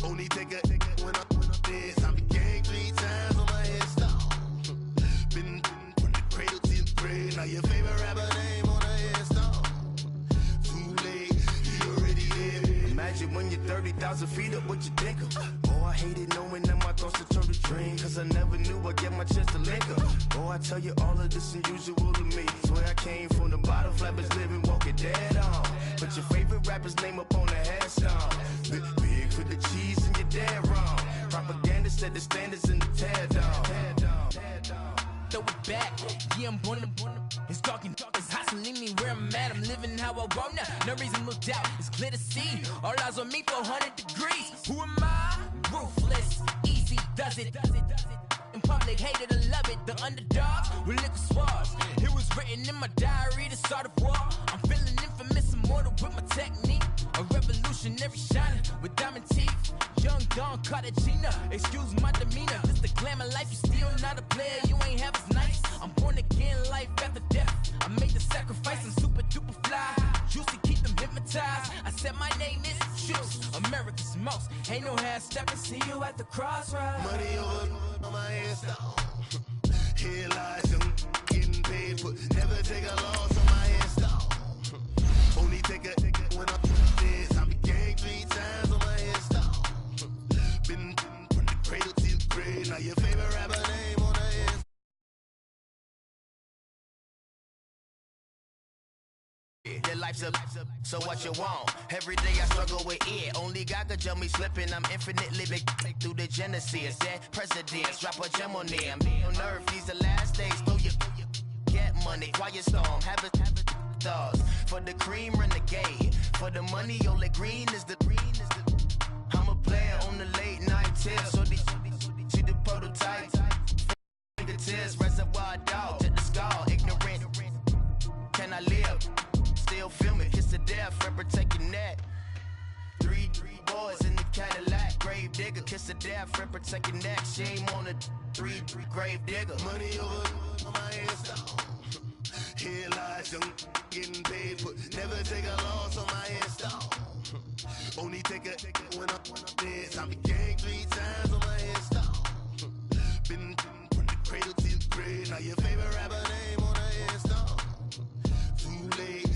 Only take a when I'm this. I be gang 3 times on my headstone. Been from the cradle to the grave. Now your favorite rapper name on a headstone. Too late, he already there. Imagine when you're 30,000 feet up, what you think of? Oh, I hated knowing that my thoughts would turn to dream. Cause I never knew I'd get my chance to link up. Oh, I tell you all of this unusual to me. Swear I came from the bottom, flappers living, walking dead on. Put your favorite rapper's name up on the headstone. Big for the cheese and you're dead wrong. Propaganda set the standards in the tear down. Throw it back, yeah, I'm born to it's talking, it's hustling me where I'm at. I'm living how I want now. No reason to look out, it's clear to see. All eyes on me for 100 degrees. Who am I? Ruthless, easy, does it. In public, hated to love it. The underdogs with liquor swabs. It was written in my diary to start a war. I'm feeling infamous, immortal with my technique. A revolutionary shining with diamond teeth. Young Don Cartagena, excuse my demeanor. This the glamour life, you still not a player. You ain't half as nice. I'm born again, life after death. I made the sacrifice, I'm super duper fly. Used to keep them hypnotized. I said my name is Juice, America's most. Ain't no half stepping, see you at the crossroads. Money over on my headstone. Here lies young, getting paid, but never take a loss on my headstone. Only take a when I'm this. I be gang 3 times on my headstone. Been from the cradle to the grave. Now your favorite rapper name on the headstone. Your life's up, so what you want? Every day I struggle with it. Only God could jump me slipping. I'm infinitely big through the genesis. That presidents drop a gem on them. On earth, these the last days. Throw you get money. Quiet storm, have it thoughts. For the cream, renegade. For the money, only green is the. I'm a player on the late night tips. So these see the prototype. Fingertips, reservoir dog to the skull. Ignorant. Can I live? Still film it, kiss to death, forever taking that. Three boys in the Cadillac, grave digger, kiss to death, forever taking that. Shame on the three grave digger. Money over on my headstone. Here lies young, getting paid, but never take a loss on my headstone. Only take a when I'm this. I be gang 3 times on my headstone. Been from the cradle to the grave. Now your favorite rapper name on the headstone. Too late.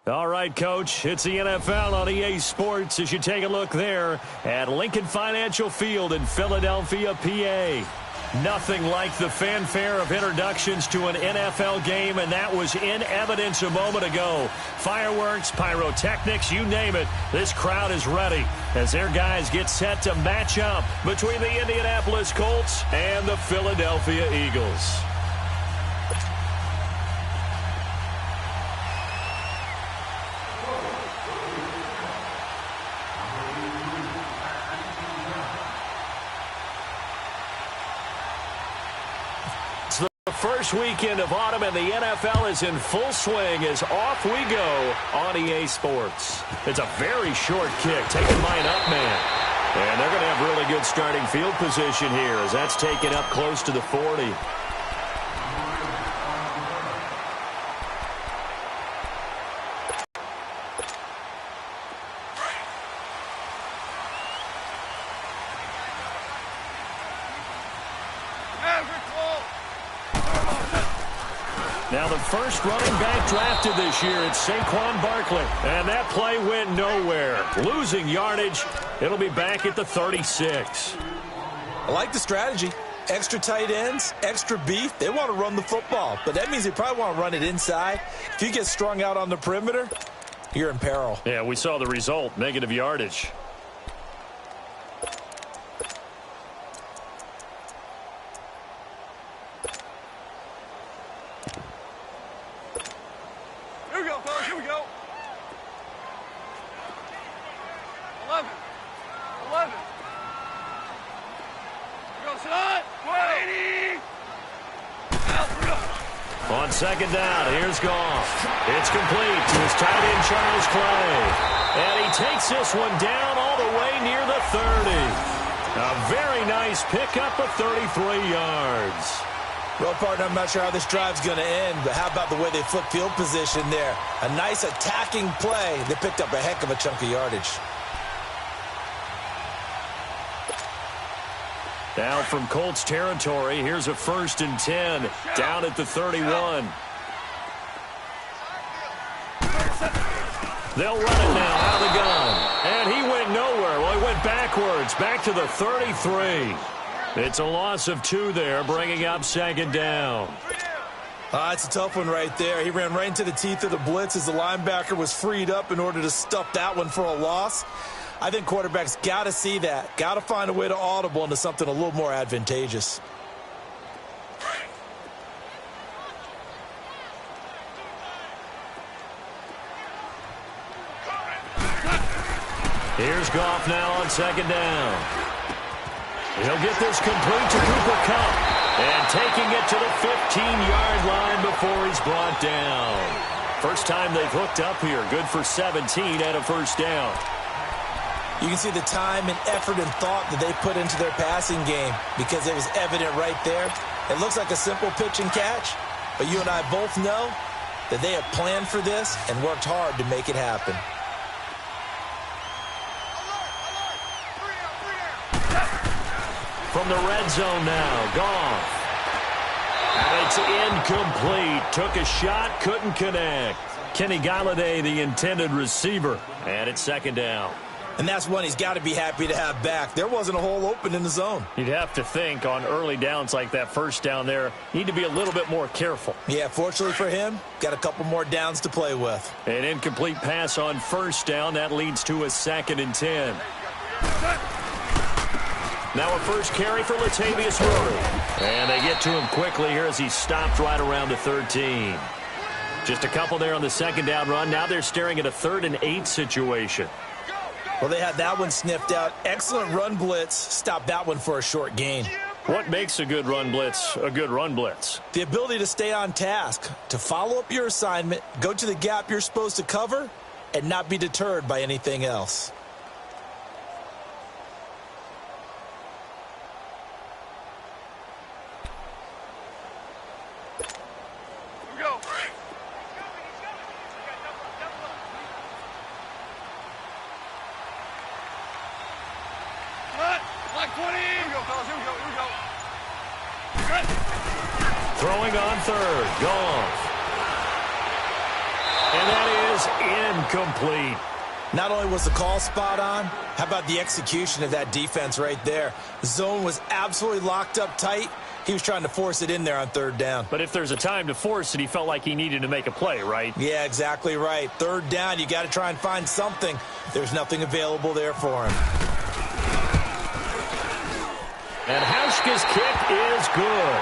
All right, Coach, it's the NFL on EA Sports as you take a look there at Lincoln Financial Field in Philadelphia, PA. Nothing like the fanfare of introductions to an NFL game, and that was in evidence a moment ago. Fireworks, pyrotechnics, you name it. This crowd is ready as their guys get set to match up between the Indianapolis Colts and the Philadelphia Eagles. First weekend of autumn and the NFL is in full swing as off we go on EA Sports. It's a very short kick taken by an up man. And they're going to have really good starting field position here as that's taken up close to the 40. Now the first running back drafted this year, it's Saquon Barkley. And that play went nowhere. Losing yardage. It'll be back at the 36. I like the strategy. Extra tight ends, extra beef. They want to run the football, but that means they probably want to run it inside. If you get strung out on the perimeter, you're in peril. Yeah, we saw the result, negative yardage. Here we go, fellas. Here we go. 11. 11. Here goes son. 180. On second down, here's Goff. It's complete to his tight end, Charles Clay. And he takes this one down all the way near the 30. A very nice pickup of 33 yards. Well, partner, I'm not sure how this drive's going to end, but how about the way they flip field position there? A nice attacking play. They picked up a heck of a chunk of yardage. Now from Colts territory, here's a 1st and 10 down at the 31. They'll run it now out of the gun. And he went nowhere. Well, he went backwards, back to the 33. It's a loss of 2 there, bringing up 2nd down. It's a tough one right there. He ran right into the teeth of the blitz as the linebacker was freed up in order to stuff that one for a loss. I think quarterbacks got to see that. Got to find a way to audible into something a little more advantageous. Here's Goff now on 2nd down. He'll get this complete to Cooper Kupp. And taking it to the 15-yard line before he's brought down. First time they've hooked up here. Good for 17 and a 1st down. You can see the time and effort and thought that they put into their passing game because it was evident right there. It looks like a simple pitch and catch, but you and I both know that they have planned for this and worked hard to make it happen. From the red zone now, Goff. And it's incomplete. Took a shot, couldn't connect. Kenny Galladay, the intended receiver. And it's 2nd down. And that's one he's got to be happy to have back. There wasn't a hole open in the zone. You'd have to think on early downs like that 1st down there, need to be a little bit more careful. Yeah, fortunately for him, got a couple more downs to play with. An incomplete pass on 1st down. That leads to a 2nd and 10. Now a first carry for Latavius Murray. And they get to him quickly here as he stopped right around the 13. Just a couple there on the 2nd down run. Now they're staring at a 3rd and 8 situation. Well, they had that one sniffed out. Excellent run blitz. Stopped that one for a short gain. What makes a good run blitz a good run blitz? The ability to stay on task, to follow up your assignment, go to the gap you're supposed to cover, and not be deterred by anything else. Throwing on 3rd, Goff. And that is incomplete. Not only was the call spot on, how about the execution of that defense right there? The zone was absolutely locked up tight. He was trying to force it in there on 3rd down. But if there's a time to force it, he felt like he needed to make a play, right? Yeah, exactly right. 3rd down, you got to try and find something. There's nothing available there for him. And Hauschka's kick is good.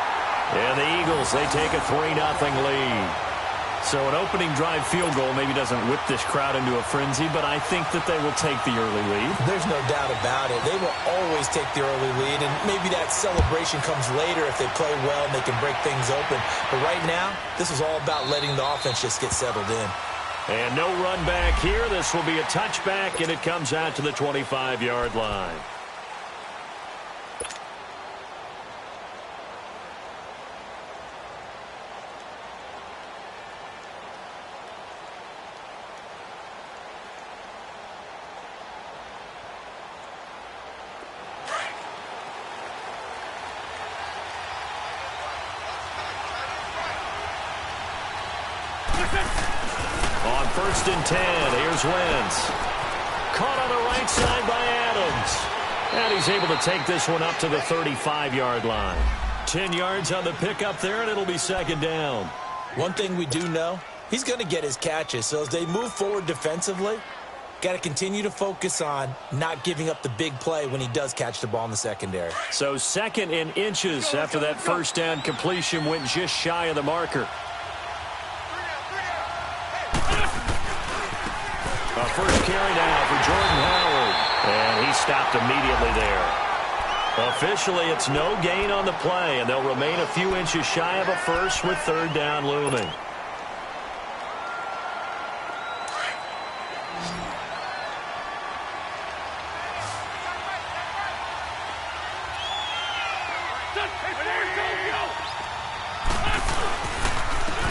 And the Eagles, they take a 3-0 lead. So an opening drive field goal maybe doesn't whip this crowd into a frenzy, but I think that they will take the early lead. There's no doubt about it. They will always take the early lead, and maybe that celebration comes later if they play well and they can break things open. But right now, this is all about letting the offense just get settled in. And no run back here. This will be a touchback, and it comes out to the 25-yard line. On 1st and 10, here's Wentz. Caught on the right side by Adams. And he's able to take this one up to the 35-yard line. 10 yards on the pickup there, and it'll be 2nd down. One thing we do know, he's going to get his catches. So as they move forward defensively, got to continue to focus on not giving up the big play when he does catch the ball in the secondary. So 2nd and inches after that 1st down completion went just shy of the marker. A first carry now for Jordan Howard. And he stopped immediately there. Officially, it's no gain on the play, and they'll remain a few inches shy of a first with 3rd down looming.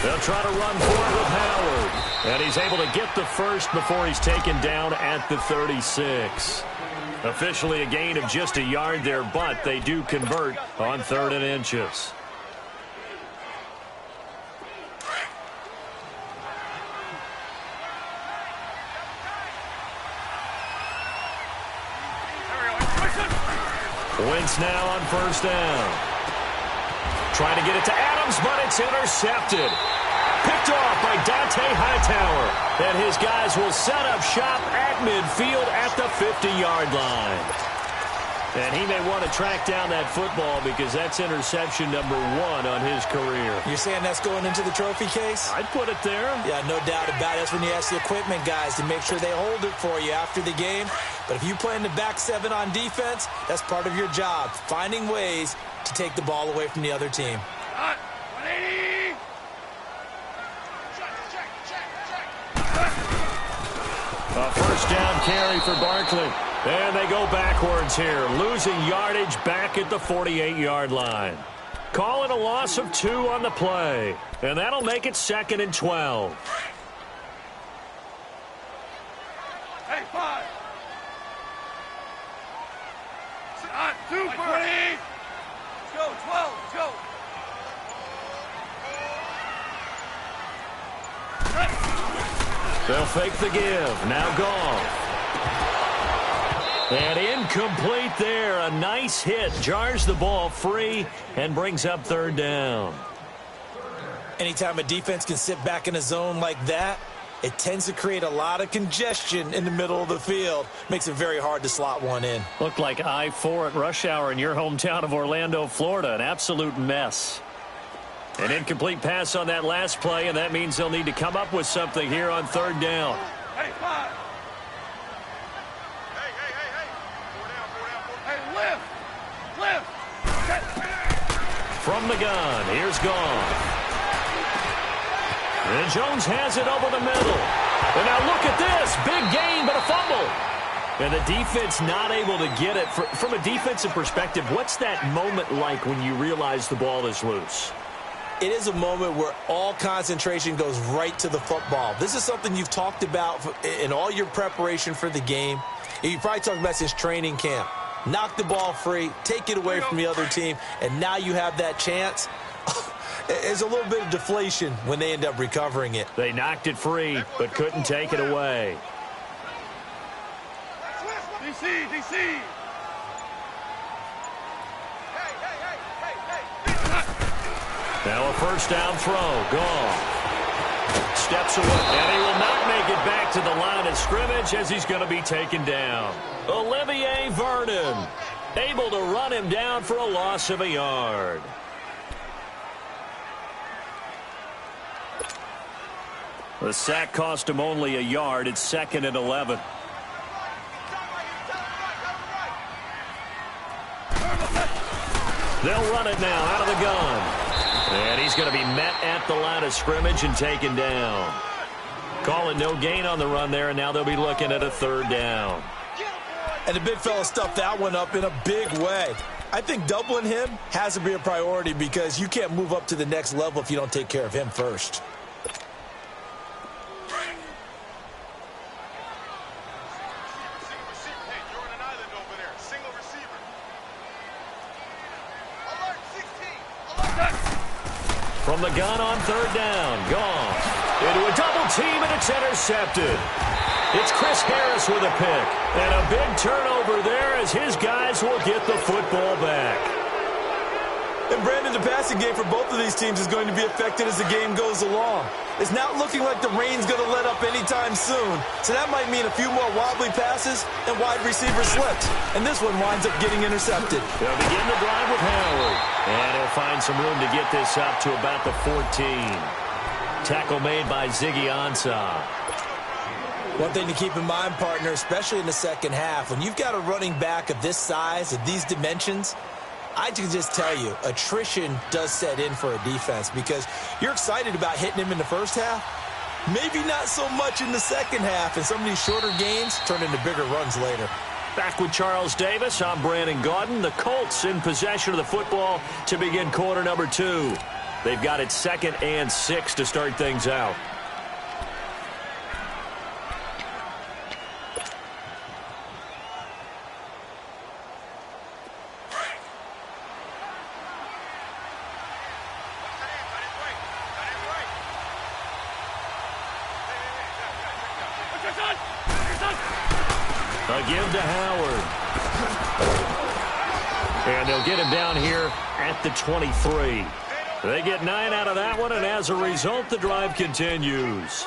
They'll try to run forward with Howard. And he's able to get the first before he's taken down at the 36. Officially a gain of just a yard there, but they do convert on 3rd and inches. Wentz now on 1st down. Trying to get it to Adams, but it's intercepted. Picked off by Hightower. And his guys will set up shop at midfield at the 50-yard line. And he may want to track down that football because that's interception number 1 on his career. You're saying that's going into the trophy case? I'd put it there. Yeah, no doubt about it. That's when you ask the equipment guys to make sure they hold it for you after the game. But if you play in the back 7 on defense, that's part of your job, finding ways to take the ball away from the other team. Hot. 180. A 1st down carry for Barkley. And they go backwards here, losing yardage back at the 48-yard line. Call it a loss of 2 on the play. And that'll make it 2nd and 12. Hey, 5. Hot. 2 for 20. Let's go. 12. Let's go. They'll fake the give. Now Goff. And incomplete there. A nice hit. Jars the ball free and brings up 3rd down. Anytime a defense can sit back in a zone like that, it tends to create a lot of congestion in the middle of the field. Makes it very hard to slot one in. Looked like I-4 at rush hour in your hometown of Orlando, Florida. An absolute mess. An incomplete pass on that last play, and that means they'll need to come up with something here on 3rd down. Hey, 5. Hey, lift. From the gun, here's Goff. And Jones has it over the middle. And now look at this. Big gain, but a fumble. And the defense not able to get it. From a defensive perspective, what's that moment like when you realize the ball is loose? It is a moment where all concentration goes right to the football. This is something you've talked about in all your preparation for the game. You probably talked about since training camp. Knock the ball free, take it away from the other team, and now you have that chance. There's a little bit of deflation when they end up recovering it. They knocked it free, but couldn't take it away. DC. Now a 1st down throw. Goff steps away, and he will not make it back to the line of scrimmage as he's going to be taken down. Olivier Vernon able to run him down for a loss of a yard. The sack cost him only a yard. It's 2nd and 11. They'll run it now out of the gun. And he's going to be met at the line of scrimmage and taken down. Calling no gain on the run there, and now they'll be looking at a 3rd down. And the big fella stuffed that one up in a big way. I think doubling him has to be a priority because you can't move up to the next level if you don't take care of him first. From the gun on 3rd down. Goff into a double team, and it's intercepted. It's Chris Harris with a pick. And a big turnover there as his guys will get the football back. And Brandon, the passing game for both of these teams is going to be affected as the game goes along. It's not looking like the rain's going to let up anytime soon. So that might mean a few more wobbly passes and wide receiver slips. And this one winds up getting intercepted. They'll begin the drive with Howard. And he'll find some room to get this up to about the 14. Tackle made by Ziggy Ansah. One thing to keep in mind, partner, especially in the second half, when you've got a running back of this size, of these dimensions, I can just tell you, attrition does set in for a defense because you're excited about hitting him in the first half. Maybe not so much in the second half, and some of these shorter gains turn into bigger runs later. Back with Charles Davis, I'm Brandon Gaudin. The Colts in possession of the football to begin quarter number 2. They've got it 2nd and 6 to start things out. A give to Howard. And they'll get him down here at the 23. They get 9 out of that one, and as a result, the drive continues.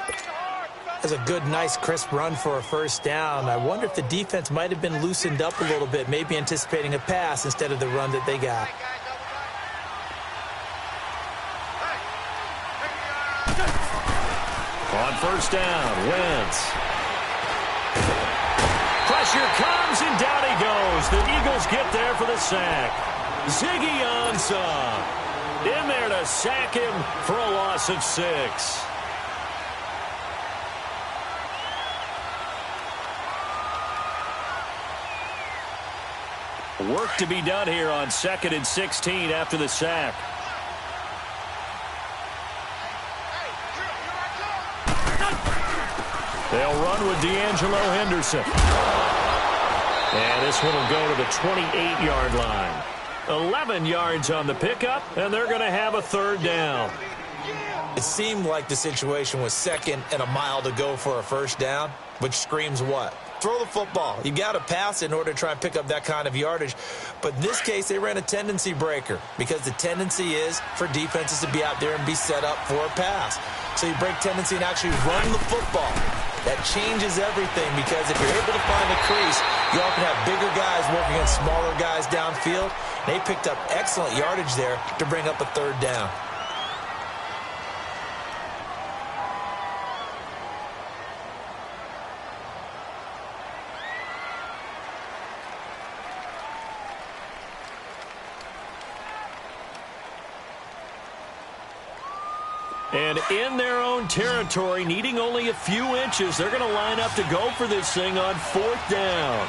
That's a good, nice, crisp run for a first down. I wonder if the defense might have been loosened up a little bit, maybe anticipating a pass instead of the run that they got. On first down, Wentz. Pressure comes, and down he goes. The Eagles get there for the sack. Ziggy Ansah in there to sack him for a loss of 6. Work to be done here on 2nd and 16 after the sack. They'll run with D'Angelo Henderson. And this one will go to the 28-yard line. 11 yards on the pickup, and they're going to have a third down. It seemed like the situation was 2nd and a mile to go for a first down, which screams what? Throw the football. You got to pass in order to try and pick up that kind of yardage. But in this case, they ran a tendency breaker because the tendency is for defenses to be out there and be set up for a pass. So you break tendency and actually run the football. That changes everything because if you're able to find a crease, you often have bigger guys working against smaller guys downfield. They picked up excellent yardage there to bring up a third down. And in their own territory, needing only a few inches, they're going to line up to go for this thing on 4th down.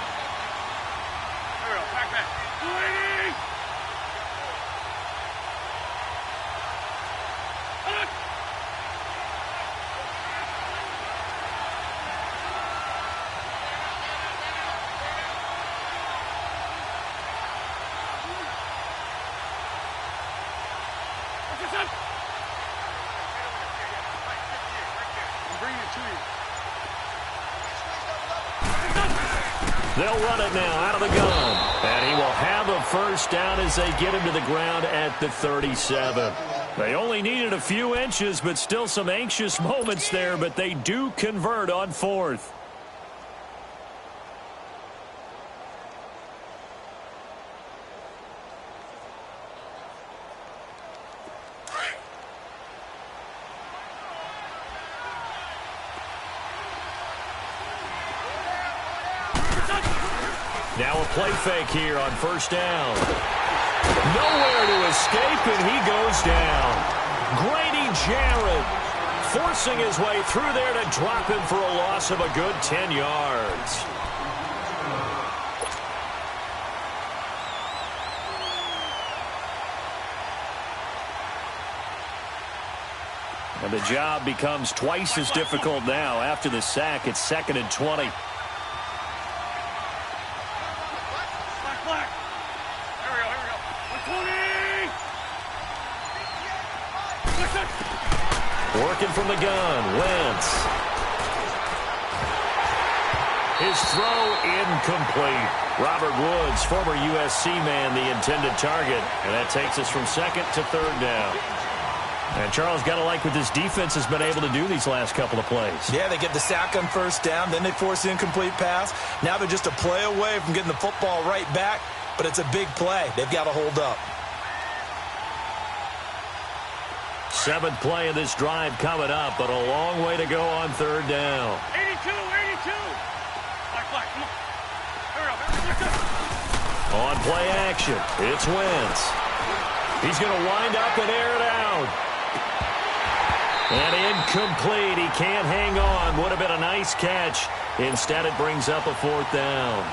They'll run it now out of the gun. And he will have a first down as they get him to the ground at the 37. They only needed a few inches, but still some anxious moments there, but they do convert on 4th. Now a play fake here on first down. Nowhere to escape, and he goes down. Grady Jarrett forcing his way through there to drop him for a loss of a good 10 yards. And the job becomes twice as difficult now after the sack. It's 2nd and 20. Working from the gun, Wentz. His throw incomplete. Robert Woods, former USC man, the intended target. And that takes us from 2nd to 3rd down. And Charles, got to like what this defense has been able to do these last couple of plays. Yeah, they get the sack on first down, then they force the incomplete pass. Now they're just a play away from getting the football right back, but it's a big play. They've got to hold up. 7th play of this drive coming up, but a long way to go on 3rd down. 82. Come on. On play action, it's Wentz. He's going to wind up and air it out. And incomplete. He can't hang on. Would have been a nice catch. Instead, it brings up a 4th down.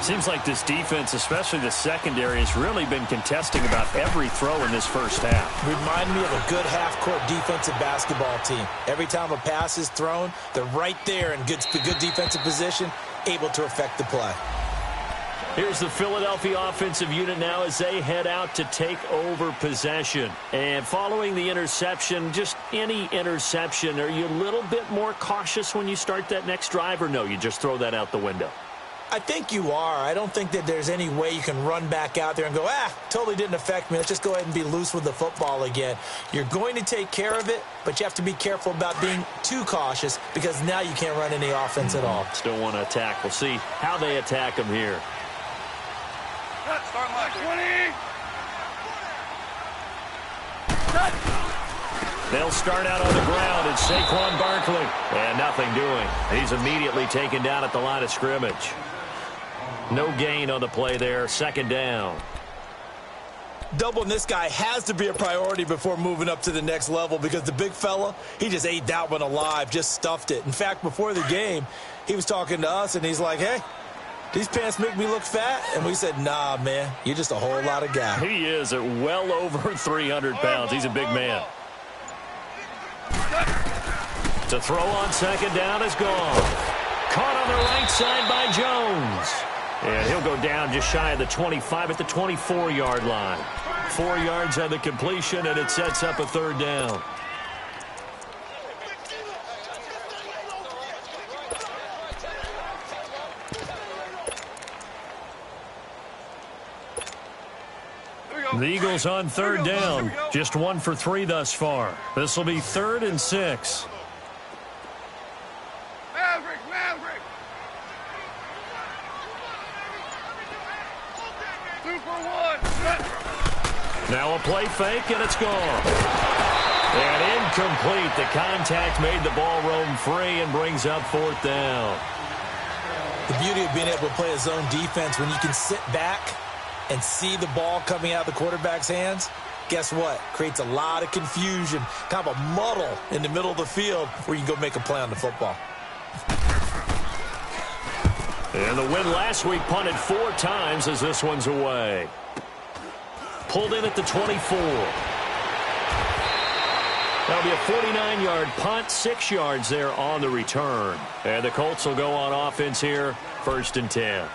Seems like this defense, especially the secondary, has really been contesting about every throw in this first half. Remind me of a good half-court defensive basketball team. Every time a pass is thrown, they're right there in good defensive position, able to affect the play. Here's the Philadelphia offensive unit now as they head out to take over possession. And following the interception, just any interception, are you a little bit more cautious when you start that next drive, or no, you just throw that out the window? I think you are. I don't think that there's any way you can run back out there and go, totally didn't affect me. Let's just go ahead and be loose with the football again. You're going to take care of it, but you have to be careful about being too cautious because now you can't run any offense at all. Still want to attack. We'll see how they attack them here. Start line 20. They'll start out on the ground. It's Saquon Barkley. And nothing doing. He's immediately taken down at the line of scrimmage. No gain on the play there. Second down. Doubling this guy has to be a priority before moving up to the next level because the big fella, he just ate that one alive, just stuffed it. In fact, before the game, he was talking to us, and he's like, hey, these pants make me look fat? And we said, nah, man, you're just a whole lot of guy. He is at well over 300 pounds. He's a big man. To throw on second down is gone. Caught on the right side by Jones. And he'll go down just shy of the 25 at the 24-yard line. 4 yards on the completion, and it sets up a third down. The Eagles on third down. Just 1 for 3 thus far. This will be 3rd and 6. Maverick. 2 for 1. Now a play fake, and it's gone. And incomplete. The contact made the ball roam free and brings up 4th down. The beauty of being able to play a zone defense when you can sit back and see the ball coming out of the quarterback's hands, guess what? Creates a lot of confusion, kind of a muddle in the middle of the field where you can go make a play on the football. And the win last week punted 4 times as this one's away. Pulled in at the 24. That'll be a 49-yard punt, 6 yards there on the return. And the Colts will go on offense here, 1st and 10.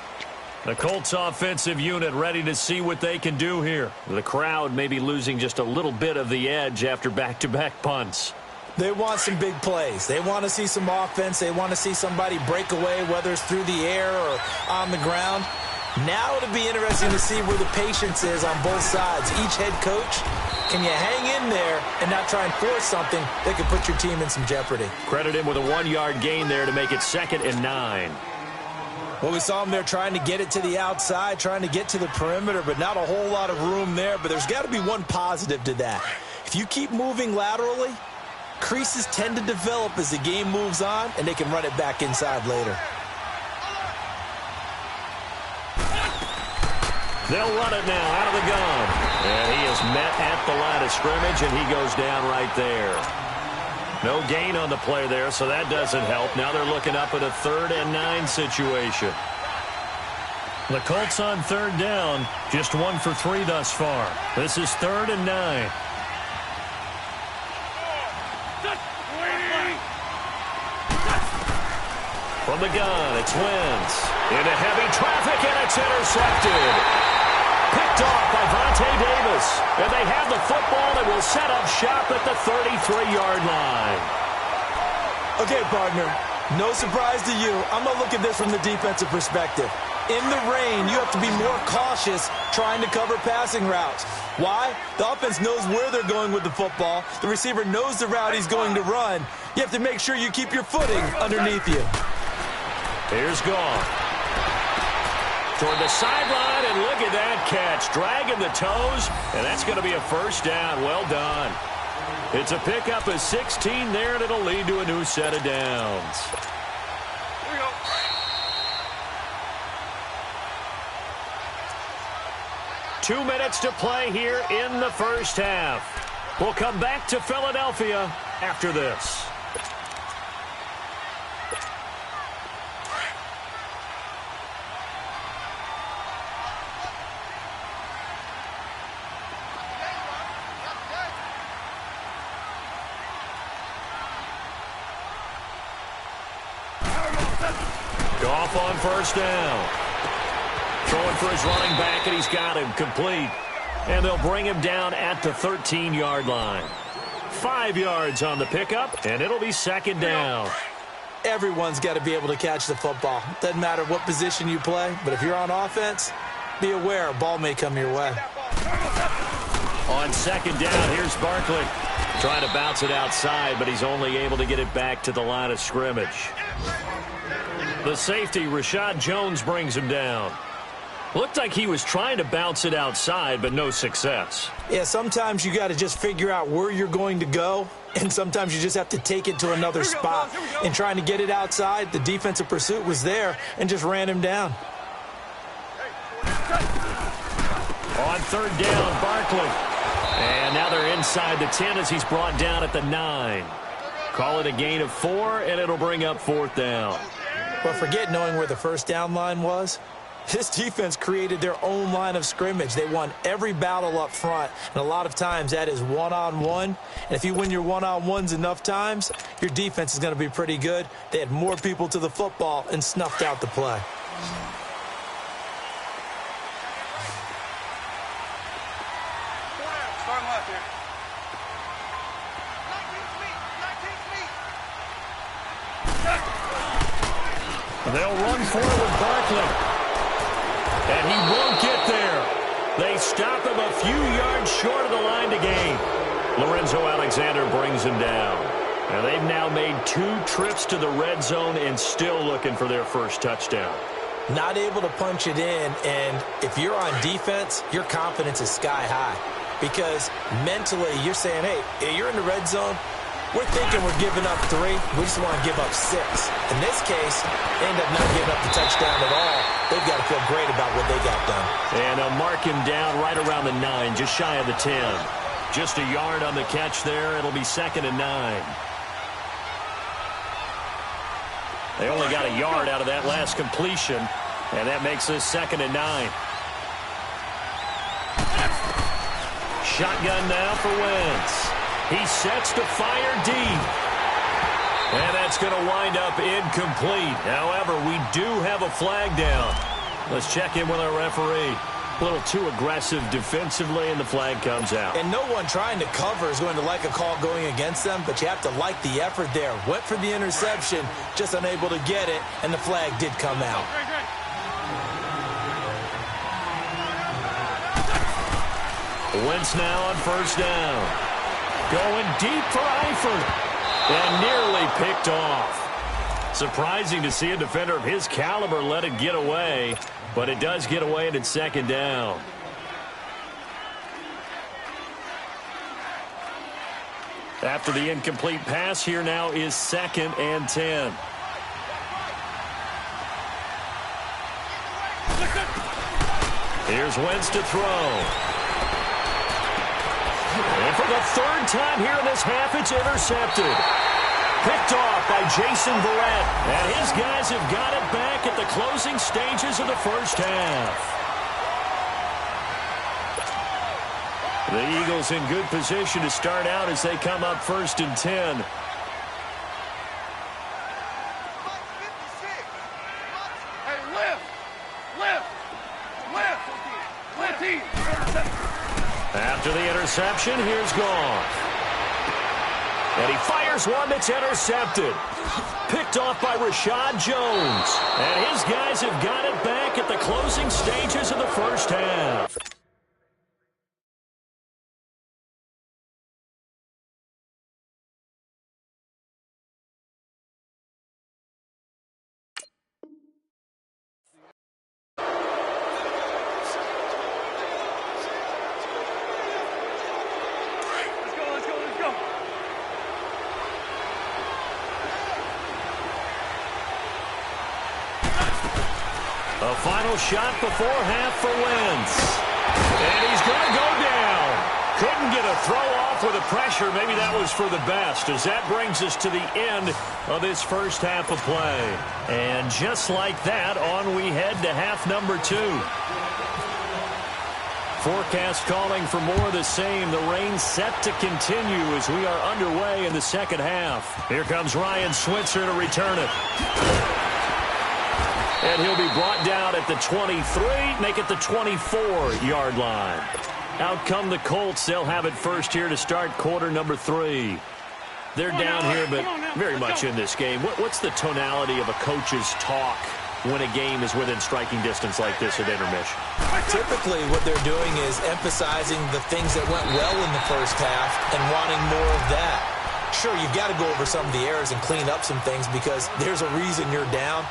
The Colts offensive unit ready to see what they can do here. The crowd may be losing just a little bit of the edge after back-to-back punts. They want some big plays. They want to see some offense. They want to see somebody break away, whether it's through the air or on the ground. Now it'll be interesting to see where the patience is on both sides. Each head coach, can you hang in there and not try and force something that could put your team in some jeopardy? Credit him with a 1-yard gain there to make it 2nd and 9. Well, we saw him there trying to get it to the outside, trying to get to the perimeter, but not a whole lot of room there. But there's got to be one positive to that. If you keep moving laterally, creases tend to develop as the game moves on, and they can run it back inside later. They'll run it now out of the gun. And he is met at the line of scrimmage, and he goes down right there. No gain on the play there, so that doesn't help. Now they're looking up at a 3rd and 9 situation. The Colts on 3rd down, just 1 for 3 thus far. This is 3rd and 9. From the gun, it's Wentz. Into heavy traffic, and it's intercepted. Picked off by Vontae Davis. And they have the football and will set up shop at the 33-yard line. Okay, partner, no surprise to you. I'm going to look at this from the defensive perspective. In the rain, you have to be more cautious trying to cover passing routes. Why? The offense knows where they're going with the football. The receiver knows the route he's going to run. You have to make sure you keep your footing underneath you. Here's Goff. Toward the sideline, and look at that catch. Dragging the toes, and that's going to be a 1st down. Well done. It's a pickup of 16 there, and it'll lead to a new set of downs. Here we go. 2 minutes to play here in the 1st half. We'll come back to Philadelphia after this. Goff on 1st down. Throwing for his running back, and he's got him complete. And they'll bring him down at the 13-yard line. 5 yards on the pickup, and it'll be second down. Everyone's got to be able to catch the football. Doesn't matter what position you play, but if you're on offense, be aware a ball may come your way. On second down, here's Barkley. Trying to bounce it outside, but he's only able to get it back to the line of scrimmage. The safety, Rashad Jones, brings him down. Looked like he was trying to bounce it outside, but no success. Yeah, sometimes you got to just figure out where you're going to go, and sometimes you just have to take it to another spot. In trying to get it outside, the defensive pursuit was there and just ran him down. On third down, Barkley. And now they're inside the 10 as he's brought down at the 9. Call it a gain of 4, and it'll bring up fourth down. But forget knowing where the first down line was. This defense created their own line of scrimmage. They won every battle up front, and a lot of times that is one-on-one. And if you win your one-on-ones enough times, your defense is going to be pretty good. They had more people to the football and snuffed out the play. They'll run forward, Barkley. And he won't get there. They stop him a few yards short of the line to gain. Lorenzo Alexander brings him down. And they've now made 2 trips to the red zone and still looking for their first touchdown. Not able to punch it in, and if you're on defense, your confidence is sky high. Because mentally, you're saying, hey, you're in the red zone. We're thinking we're giving up 3. We just want to give up 6. In this case, they end up not giving up the touchdown at all. They've got to feel great about what they got done. And they'll mark him down right around the 9, just shy of the 10. Just a yard on the catch there. It'll be second and 9. They only got a yard out of that last completion, and that makes this second and 9. Shotgun now for Wentz. He sets to fire deep. And that's going to wind up incomplete. However, we do have a flag down. Let's check in with our referee. A little too aggressive defensively, and the flag comes out. And no one trying to cover is going to like a call going against them, but you have to like the effort there. Went for the interception, just unable to get it, and the flag did come out. Wentz now on first down. Going deep for Eifert. And nearly picked off. Surprising to see a defender of his caliber let it get away. But it does get away, and it's second down. After the incomplete pass, here now is second and 10. Here's Wentz to throw. And for the third time here in this half, it's intercepted. Picked off by Jason Verrett. And his guys have got it back at the closing stages of the first half. The Eagles in good position to start out as they come up first and 10. After the interception, here's Goff. And he fires one that's intercepted. Picked off by Rashad Jones. And his guys have got it back at the closing stages of the first half. A final shot before half for Wentz. And he's going to go down. Couldn't get a throw off with the pressure. Maybe that was for the best, as that brings us to the end of this first half of play. And just like that, on we head to half number 2. Forecast calling for more of the same. The rain set to continue as we are underway in the second half. Here comes Ryan Switzer to return it. And he'll be brought down at the 23, make it the 24-yard line. Out come the Colts. They'll have it first here to start quarter number 3. They're down here, but very much in this game. What's the tonality of a coach's talk when a game is within striking distance like this at intermission? Typically, what they're doing is emphasizing the things that went well in the first half and wanting more of that. Sure, you've got to go over some of the errors and clean up some things because there's a reason you're down.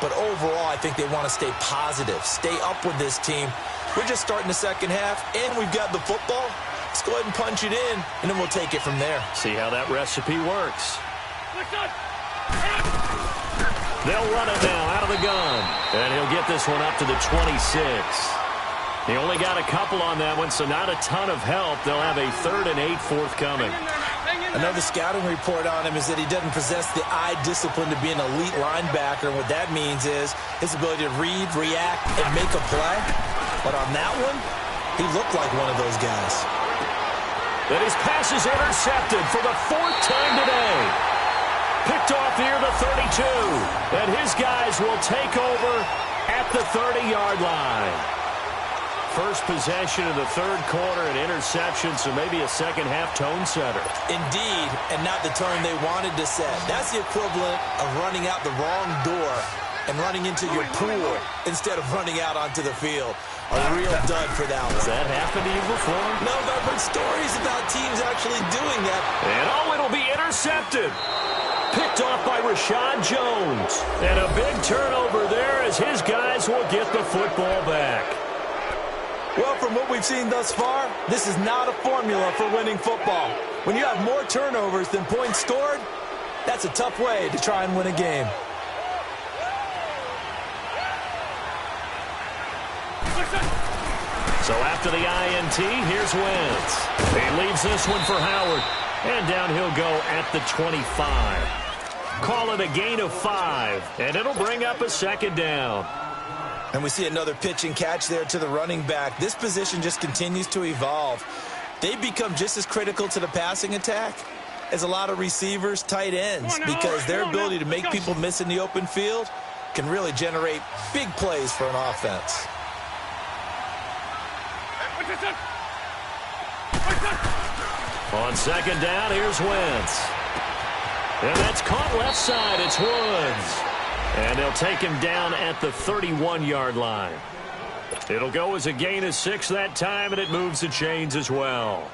But overall, I think they want to stay positive, stay up with this team. We're just starting the second half, and we've got the football. Let's go ahead and punch it in, and then we'll take it from there. See how that recipe works. They'll run it now out of the gun. And he'll get this one up to the 26. He only got a couple on that one, so not a ton of help. They'll have a 3rd and 8 forthcoming. Another scouting report on him is that he doesn't possess the eye discipline to be an elite linebacker. What that means is his ability to read, react, and make a play. But on that one, he looked like one of those guys. And his pass is intercepted for the 4th time today. Picked off near the 32. And his guys will take over at the 30-yard line. First possession of the 3rd quarter, an interception, so maybe a second-half tone setter. Indeed, and not the tone they wanted to set. That's the equivalent of running out the wrong door and running into your pool instead of running out onto the field. A real dud for that one. Has that happened to you before? No, but I've heard stories about teams actually doing that. And it'll be intercepted. Picked off by Rashad Jones. And a big turnover there as his guys will get the football back. Well, from what we've seen thus far, this is not a formula for winning football. When you have more turnovers than points scored, that's a tough way to try and win a game. So after the INT, here's Wentz. He leaves this one for Howard. And down he'll go at the 25. Call it a gain of 5, and it'll bring up a 2nd down. And we see another pitch and catch there to the running back. This position just continues to evolve. They become just as critical to the passing attack as a lot of receivers, tight ends, because their ability to make people miss in the open field can really generate big plays for an offense. On 2nd down, here's Wentz. And that's caught left side. It's Woods. And they'll take him down at the 31-yard line. It'll go as a gain of 6 that time, and it moves the chains as well.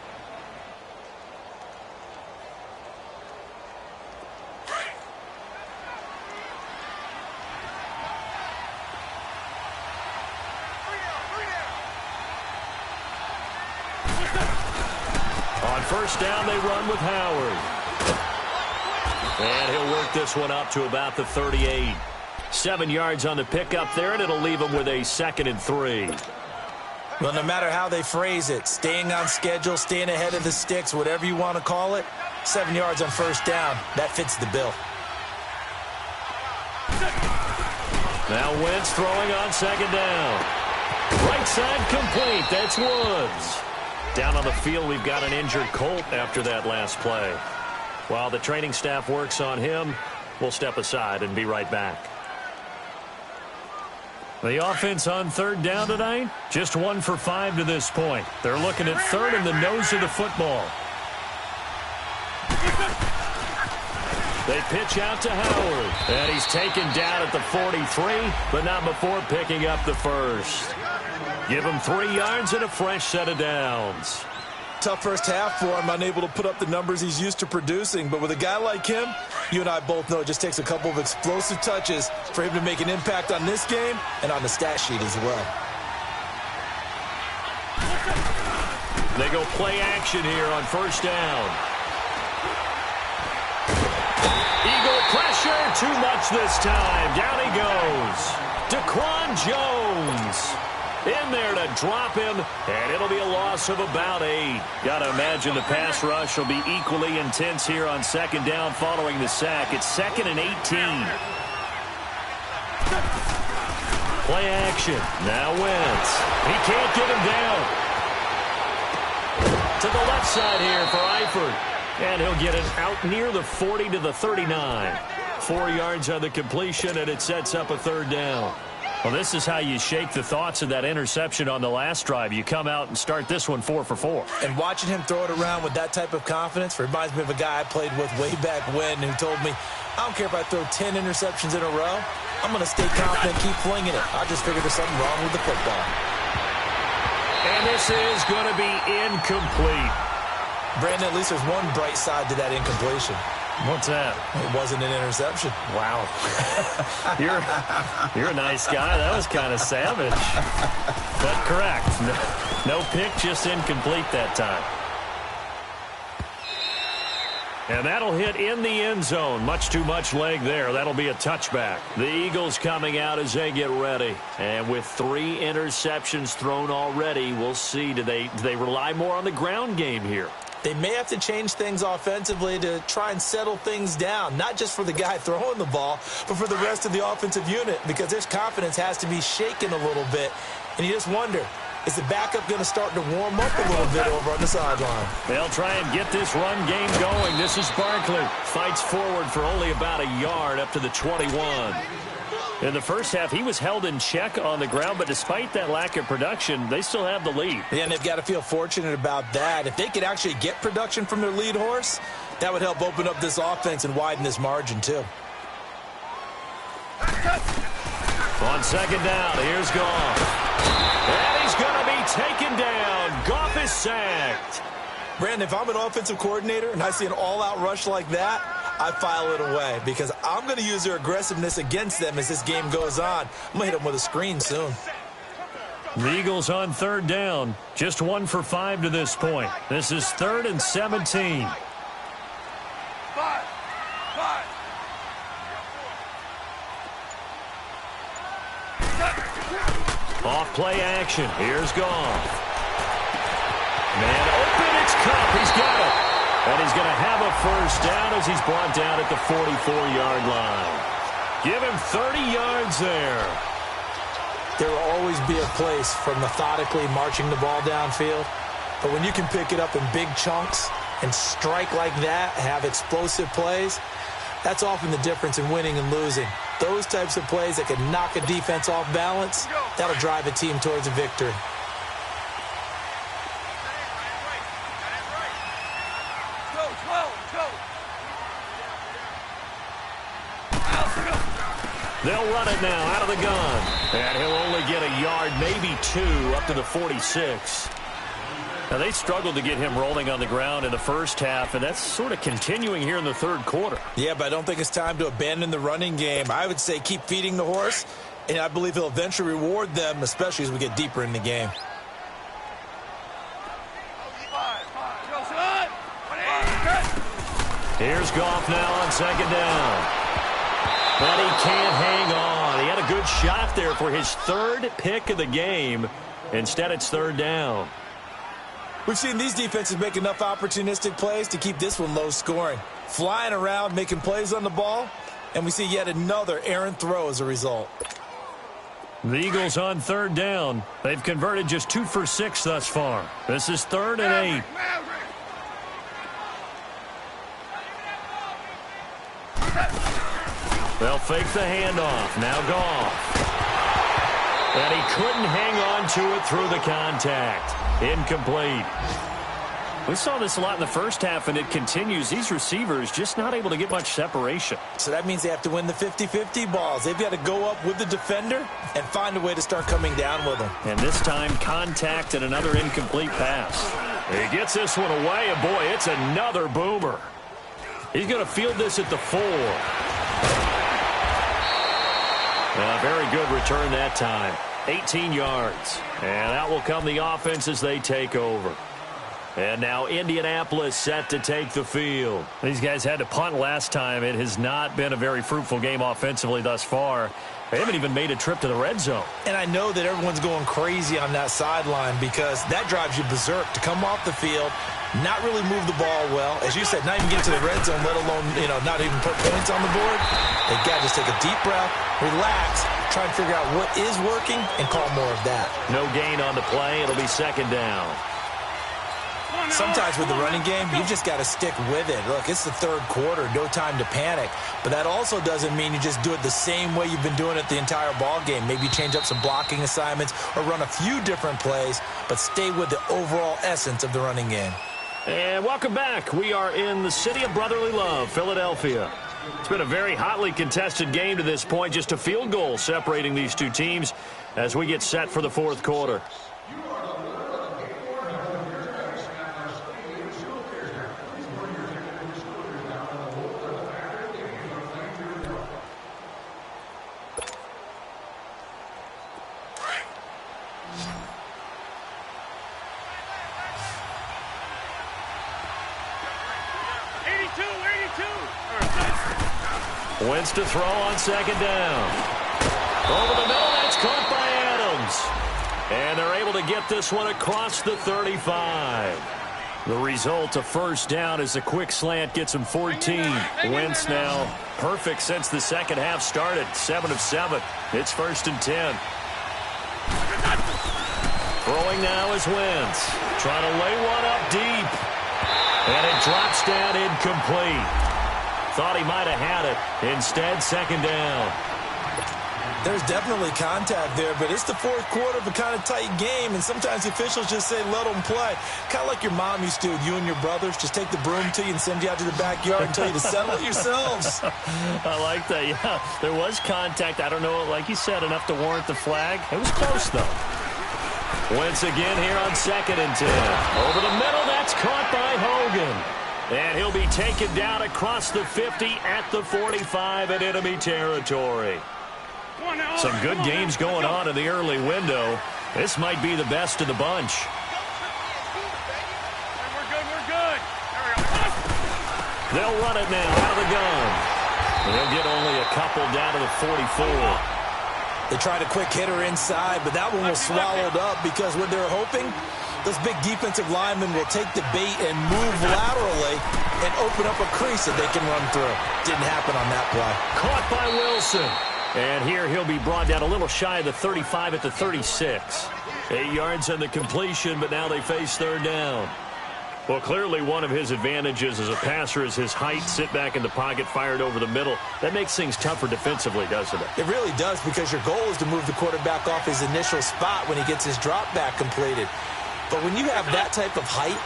On 1st down, they run with Howard. And he'll work this one up to about the 38. 7 yards on the pickup there, and it'll leave him with a 2nd and 3. Well, no matter how they phrase it, staying on schedule, staying ahead of the sticks, whatever you want to call it, 7 yards on 1st down, that fits the bill. Now Wentz throwing on 2nd down. Right side complete. That's Woods. Down on the field, we've got an injured Colt after that last play. While the training staff works on him, we'll step aside and be right back. The offense on 3rd down tonight, just 1 for 5 to this point. They're looking at 3rd and the nose of the football. They pitch out to Howard, and he's taken down at the 43, but not before picking up the 1st. Give him 3 yards and a fresh set of downs. Tough first half for him, unable to put up the numbers he's used to producing. But with a guy like him, you and I both know it just takes a couple of explosive touches for him to make an impact on this game and on the stat sheet as well. They go play action here on 1st down. Eagle pressure, too much this time. Down he goes. Daquan Jones in there to drop him, and it'll be a loss of about 8. Got to imagine the pass rush will be equally intense here on 2nd down following the sack. It's 2nd and 18. Play action. Now Wentz. He can't get him down. To the left side here for Eifert. And he'll get it out near the 40 to the 39. 4 yards on the completion, and it sets up a third down. Well, this is how you shake the thoughts of that interception on the last drive. You come out and start this one 4 for 4. And watching him throw it around with that type of confidence reminds me of a guy I played with way back when who told me, I don't care if I throw 10 interceptions in a row. I'm going to stay confident, keep flinging it. I just figured there's something wrong with the football. And this is going to be incomplete. Brandon, at least there's one bright side to that incompletion. What's that? It wasn't an interception. Wow. You're a nice guy. That was kind of savage. But correct. No pick, just incomplete that time. And that'll hit in the end zone. Much too much leg there. That'll be a touchback. The Eagles coming out as they get ready. And with 3 interceptions thrown already, we'll see. Do they rely more on the ground game here? They may have to change things offensively to try and settle things down, not just for the guy throwing the ball, but for the rest of the offensive unit, because their confidence has to be shaken a little bit. And you just wonder, is the backup going to start to warm up a little bit over on the sideline? They'll try and get this run game going. This is Barkley. Fights forward for only about a yard up to the 21. In the first half, he was held in check on the ground, but despite that lack of production, they still have the lead. Yeah, and they've got to feel fortunate about that. If they could actually get production from their lead horse, that would help open up this offense and widen this margin, too. On second down, here's Goff. And he's going to be taken down. Goff is sacked. Brandon, if I'm an offensive coordinator and I see an all-out rush like that, I file it away because I'm going to use their aggressiveness against them as this game goes on. I'm going to hit them with a screen soon. The Eagles on third down. Just 1 for 5 to this point. This is 3rd and 17. 5. Off play action. Here's Goff. Man open, it's Cup. He's got it. And he's going to have a first down as he's brought down at the 44-yard line. Give him 30 yards there. There will always be a place for methodically marching the ball downfield. But when you can pick it up in big chunks and strike like that, have explosive plays, that's often the difference in winning and losing. Those types of plays that can knock a defense off balance, that'll drive a team towards a victory. They'll run it now out of the gun. And he'll only get a yard, maybe 2, up to the 46. Now, they struggled to get him rolling on the ground in the first half, and that's sort of continuing here in the third quarter. Yeah, but I don't think it's time to abandon the running game. I would say keep feeding the horse, and I believe he'll eventually reward them, especially as we get deeper in the game. Here's Goff now on second down. But he can't hang on. He had a good shot there for his 3rd pick of the game. Instead, it's 3rd down. We've seen these defenses make enough opportunistic plays to keep this one low scoring. Flying around, making plays on the ball, and we see yet another errant throw as a result. The Eagles on 3rd down. They've converted just 2 for 6 thus far. This is 3rd and 8. They'll fake the handoff. Now Goff. And he couldn't hang on to it through the contact. Incomplete. We saw this a lot in the first half, and it continues. These receivers just not able to get much separation. So that means they have to win the 50-50 balls. They've got to go up with the defender and find a way to start coming down with them. And this time, contact and another incomplete pass. He gets this one away, and boy, it's another boomer. He's going to field this at the 4. A very good return that time. 18 yards. And out will come the offense as they take over. And now Indianapolis set to take the field. These guys had to punt last time. It has not been a very fruitful game offensively thus far. They haven't even made a trip to the red zone. And I know that everyone's going crazy on that sideline because that drives you berserk to come off the field, not really move the ball well. As you said, not even get to the red zone, let alone, not even put points on the board. They got to just take a deep breath, relax, try and figure out what is working and call more of that. No gain on the play. It'll be second down. Sometimes with the running game, you've just got to stick with it. Look, it's the third quarter, no time to panic. But that also doesn't mean you just do it the same way you've been doing it the entire ball game. Maybe change up some blocking assignments or run a few different plays, but stay with the overall essence of the running game. And welcome back. We are in the city of brotherly love, Philadelphia. It's been a very hotly contested game to this point. Just a field goal separating these two teams as we get set for the fourth quarter. Wentz to throw on second down. Over the middle, that's caught by Adams. And they're able to get this one across the 35. The result, a first down, as a quick slant gets him 14. Wentz now perfect since the second half started. 7 of 7. It's 1st and 10. Throwing now is Wentz. Trying to lay one up deep. And it drops down incomplete. Thought he might have had it. Instead, second down. There's definitely contact there, but it's the fourth quarter of a kind of tight game, and sometimes officials just say, let them play. Kind of like your mom used to with you and your brothers. Just take the broom to you and send you out to the backyard and tell you to settle it yourselves. I like that, yeah. There was contact. I don't know, like you said, enough to warrant the flag. It was close, though. Wentz again here on 2nd and 10. Over the middle, that's caught by Hogan. And he'll be taken down across the 50 at the 45 in enemy territory. Some good games going on in the early window. This might be the best of the bunch. We're good. They'll run it now out of the gun. They'll get only a couple down to the 44. They tried a quick hitter inside, but that one was swallowed up because what they're hoping, those big defensive linemen will take the bait and move laterally and open up a crease that they can run through. Didn't happen on that play. Caught by Wilson. And here he'll be brought down a little shy of the 35 at the 36. 8 yards on the completion, but now they face third down. Well, clearly one of his advantages as a passer is his height. Sit back in the pocket, fired over the middle. That makes things tougher defensively, doesn't it? It really does, because your goal is to move the quarterback off his initial spot when he gets his drop back completed. But when you have that type of height,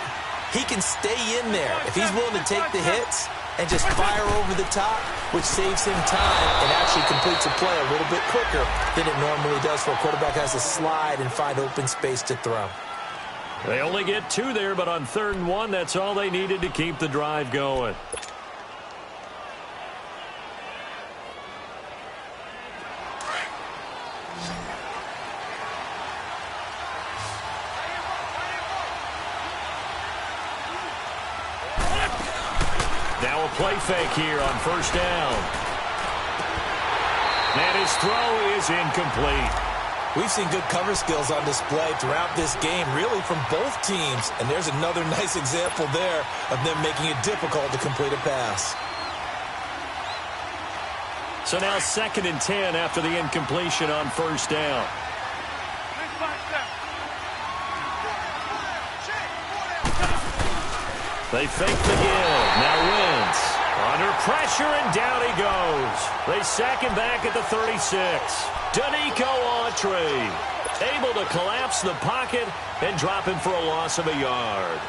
he can stay in there. If he's willing to take the hits and just fire over the top, which saves him time and actually completes a play a little bit quicker than it normally does for a quarterback has to slide and find open space to throw. They only get 2 there, but on 3rd and 1, that's all they needed to keep the drive going. Now a play fake here on 1st down. And his throw is incomplete. We've seen good cover skills on display throughout this game, really from both teams. And there's another nice example there of them making it difficult to complete a pass. So now 2nd and 10 after the incompletion on 1st down. They fake the give. Now Wentz under pressure, and down he goes. They sack him back at the 36. Danico Autry able to collapse the pocket and drop him for a loss of a yard.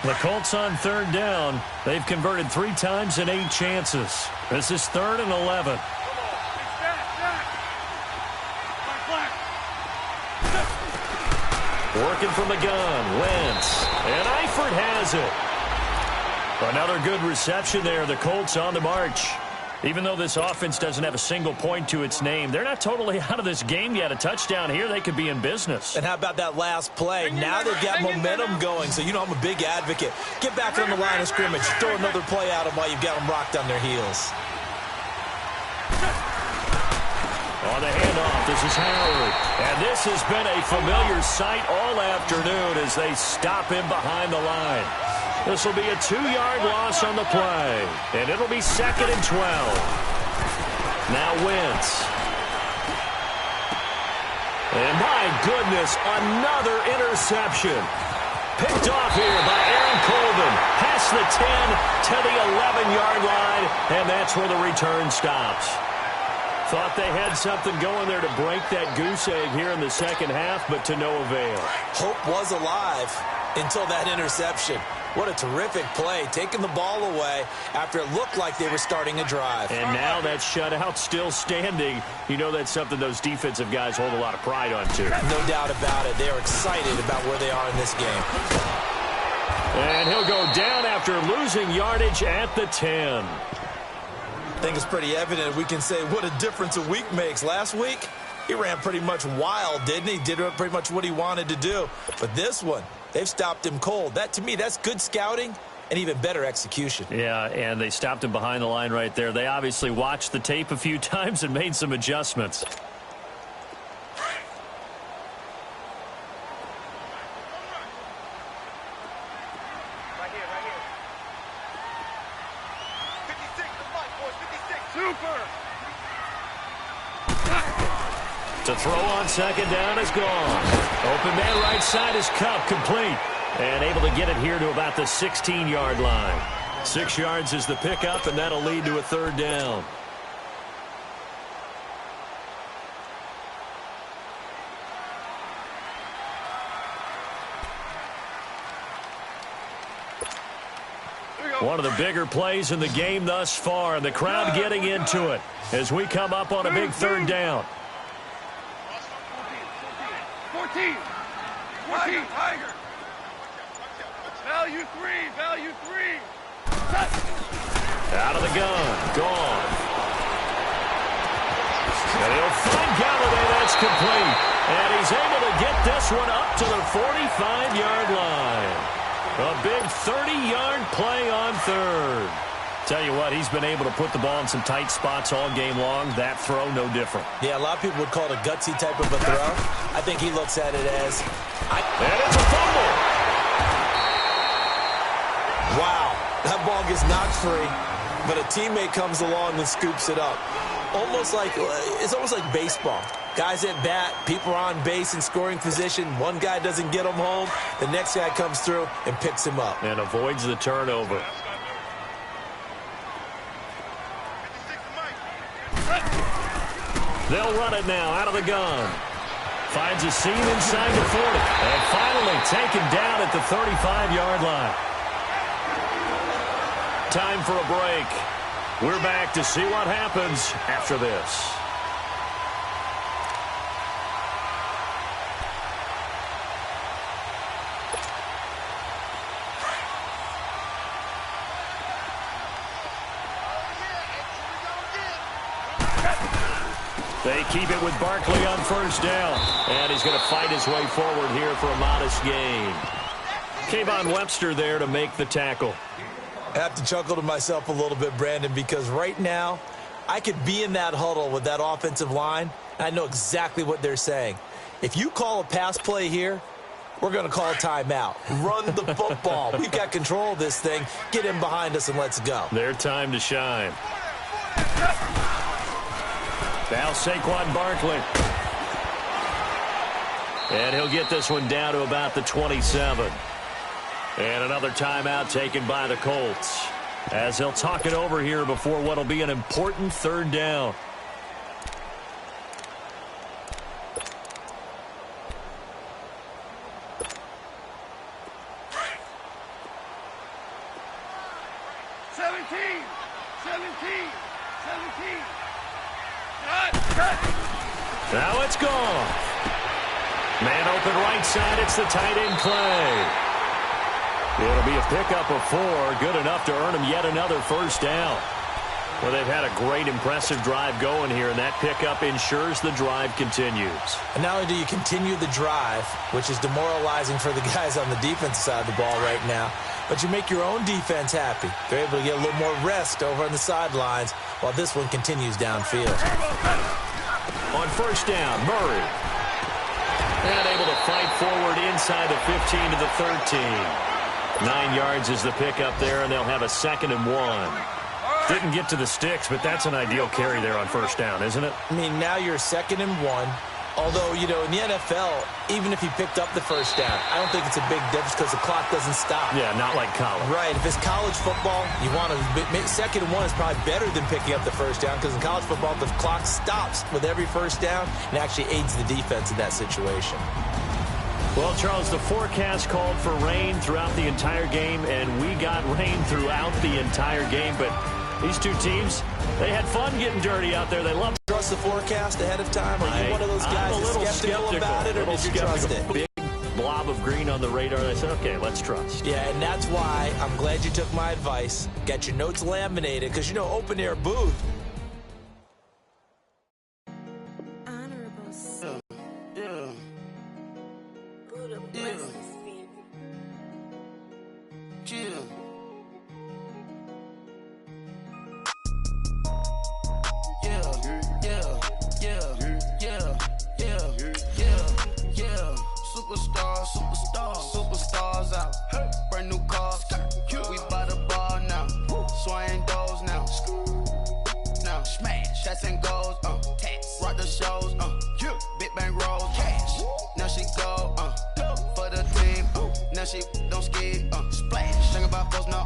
The Colts on 3rd down. They've converted 3 times in 8 chances. This is 3rd and 11. Working from the gun, Wentz. And Eifert has it. Another good reception there. The Colts on the march. Even though this offense doesn't have a single point to its name, they're not totally out of this game yet. A touchdown here, they could be in business. And how about that last play? Now they've got momentum going, so you know I'm a big advocate. Get back on the line of scrimmage. Throw another play at them while you've got them rocked on their heels. On the handoff, this is Howard. And this has been a familiar sight all afternoon as they stop him behind the line. This will be a 2-yard loss on the play, and it'll be 2nd and 12. Now Wentz. And my goodness, another interception. Picked off here by Aaron Colvin. Past the 10 to the 11-yard line, and that's where the return stops. Thought they had something going there to break that goose egg here in the second half, but to no avail. Hope was alive until that interception. What a terrific play, taking the ball away after it looked like they were starting a drive. And now that shutout still standing. You know that's something those defensive guys hold a lot of pride on, too. No doubt about it. They are excited about where they are in this game. And he'll go down after losing yardage at the 10. I think it's pretty evident we can say what a difference a week makes. Last week, he ran pretty much wild, didn't he? Did pretty much what he wanted to do. But this one, they've stopped him cold. That, to me, that's good scouting and even better execution. Yeah, and they stopped him behind the line right there. They obviously watched the tape a few times and made some adjustments. To throw on second down is gone. Open man right side is Cup, complete. And able to get it here to about the 16-yard line. 6 yards is the pickup, and that'll lead to a third down. One of the bigger plays in the game thus far, and the crowd getting into it as we come up on a big third down. 14. Tiger. Value three. Out of the gun. Gone. And he'll find Galladay. That's complete. And he's able to get this one up to the 45-yard line. A big 30-yard play on third. Tell you what, he's been able to put the ball in some tight spots all game long. That throw, no different. Yeah, a lot of people would call it a gutsy type of a throw. I think he looks at it as... And it's a fumble. Wow, that ball gets knocked free, but a teammate comes along and scoops it up. It's almost like baseball. Guys at bat, people are on base in scoring position. One guy doesn't get him home. The next guy comes through and picks him up. And avoids the turnover. They'll run it now out of the gun. Finds a seam inside the 40. And finally taken down at the 35-yard line. Time for a break. We're back to see what happens after this. They keep it with Barkley on first down. And he's going to fight his way forward here for a modest gain. Kayvon Webster there to make the tackle. I have to chuckle to myself a little bit, Brandon, because right now I could be in that huddle with that offensive line, and I know exactly what they're saying. If you call a pass play here, we're going to call a timeout. Run the football. We've got control of this thing. Get in behind us and let's go. Their time to shine. Now Saquon Barkley. And he'll get this one down to about the 27. And another timeout taken by the Colts, as they'll talk it over here before what will be an important third down. Now it's gone. Man open right side. It's the tight end play. It'll be a pickup of 4. Good enough to earn them yet another first down. Well, they've had a great, impressive drive going here, and that pickup ensures the drive continues. And not only do you continue the drive, which is demoralizing for the guys on the defensive side of the ball right now, but you make your own defense happy. They're able to get a little more rest over on the sidelines while this one continues downfield. On first down, Murray. And able to fight forward inside the 15 to the 13. 9 yards is the pickup there, and they'll have a 2nd and 1. Didn't get to the sticks, but that's an ideal carry there on first down, isn't it? I mean, now you're 2nd and 1. Although, you know, in the NFL, even if he picked up the first down, I don't think it's a big difference because the clock doesn't stop. Yeah, not like college. Right. If it's college football, you want to 2nd and 1 is probably better than picking up the first down because in college football, the clock stops with every first down and actually aids the defense in that situation. Well, Charles, the forecast called for rain throughout the entire game, and we got rain throughout the entire game. But these two teams, they had fun getting dirty out there. They love Trust the forecast ahead of time? Are you one of those guys that's skeptical about it, or did you trust it? Big blob of green on the radar. I said, okay, let's trust. Yeah, and that's why I'm glad you took my advice. Get your notes laminated, because, you know, open-air booth. Superstars out. Brand new cars. We by the bar now. Swaying doors now. Now smash. Shots and goals. Rock the shows. Big bang rolls. Cash. Now she go. For the team. Now she don't ski. Splash. Think about folks now.